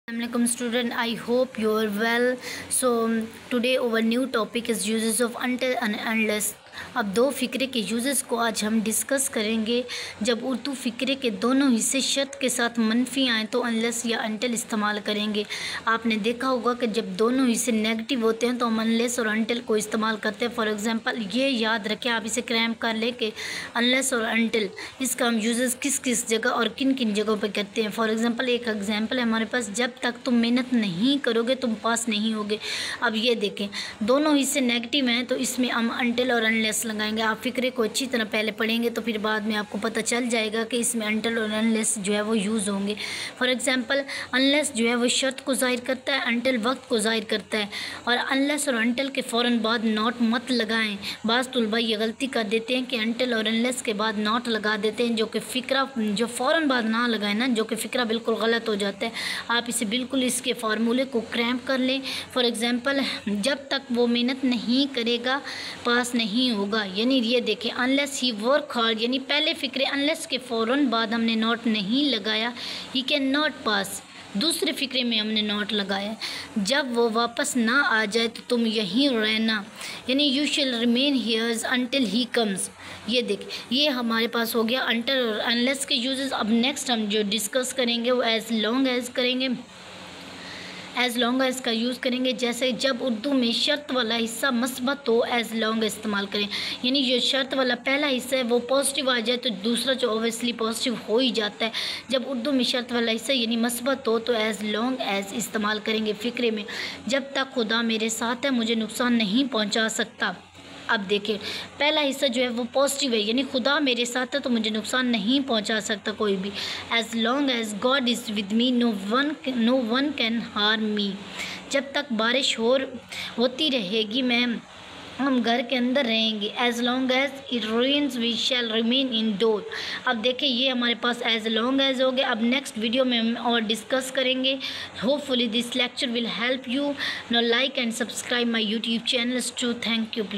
Assalamualaikum student, I hope you are well. So today our new topic is uses of until and unless. अब दो फ़िक्रे के uses को आज हम discuss करेंगे। जब उर्दू फ़िक्रे के दोनों हिस्से शर्त के साथ मनफी आएँ तो अनलेस या अंटिल इस्तेमाल करेंगे। आपने देखा होगा कि जब दोनों हिस्से नेगेटिव होते हैं तो हम अनलेस और अंटिल को इस्तेमाल करते हैं। फॉर एग्ज़ाम्पल ये याद रखें, आप इसे क्रैम्प कर लें कि अनलेस और अंटिल इसका हम यूज़ेस किस किस जगह और किन किन जगहों पर करते हैं। फॉर एग्ज़ाम्पल एक एग्ज़ाम्पल है हमारे पास, जब तक तुम मेहनत नहीं करोगे तुम पास नहीं होगे। अब ये देखें दोनों हिस्से नेगेटिव हैं तो इसमें हम अंटिल और अनलेस लगाएंगे। आप फ़िक्रे को अच्छी तरह पहले पढ़ेंगे तो फिर बाद में आपको पता चल जाएगा कि इसमें अंटिल और अनलेस जो है वो यूज़ होंगे। फॉर एग्ज़ाम्पल अनलेस जो है वो शर्त को ज़ाहिर करता है, अंटिल वक्त को ज़ाहिर करता है। और अनलेस और अंटिल के फ़ौरन बाद नॉट मत लगाएं। बाज़ तुलबा ये गलती कर देते हैं कि अंटिल और अनलेस के बाद नॉट लगा देते हैं, जो कि फ़िक्रा जो फ़ौरन बाद ना लगाएं ना, जो कि फ़िक्रा बिल्कुल गलत हो जाता है। आप इसे बिल्कुल इसके फार्मूले को क्रैम्प कर लें। फॉर एग्ज़ाम्पल जब तक वो मेहनत नहीं करेगा पास नहीं होगा। यानी ये देखें अनलेस ही वर्क हार्ड, यानी पहले फ़िक्रे अनलेस के फ़ौरन बाद हमने नॉट नहीं लगाया, ही कैन नॉट पास। दूसरे फ़िक्रे में हमने नॉट लगाया, जब वो वापस ना आ जाए तो तुम यहीं रहना, यानी you shall remain here until he comes. ये देख ये हमारे पास हो गया अंटिल और अनलेस के यूजेस। अब नेक्स्ट हम जो डिस्कस करेंगे वो एज़ लॉन्ग एज़ करेंगे। एज़ लॉन्ग एज़ का यूज़ करेंगे, जैसे जब उर्दू में शर्त वाला हिस्सा मस्बत हो एज़ लॉन्ग इस्तेमाल करें। यानी जो शर्त वाला पहला हिस्सा है वो पॉजिटिव आ जाए तो दूसरा जो ओबियसली पॉजिटिव हो ही जाता है। जब उर्दू में शर्त वाला हिस्सा यानी मस्बत हो तो एज़ लॉन्ग एज़ इस्तेमाल करेंगे फ़िक्रे में। जब तक खुदा मेरे साथ है मुझे नुकसान नहीं पहुँचा सकता। अब देखिए पहला हिस्सा जो है वो पॉजिटिव है, यानी खुदा मेरे साथ है तो मुझे नुकसान नहीं पहुंचा सकता कोई भी। As long as God is with me no one can harm me. जब तक बारिश होती रहेगी हम घर के अंदर रहेंगे। As long as it rains we shall remain indoor. अब देखिए ये हमारे पास एज़ लॉन्ग एज़ हो गया। अब नेक्स्ट वीडियो में हम और डिस्कस करेंगे। Hopefully this lecture will help you. Now like and subscribe my YouTube channel too. Thank you please.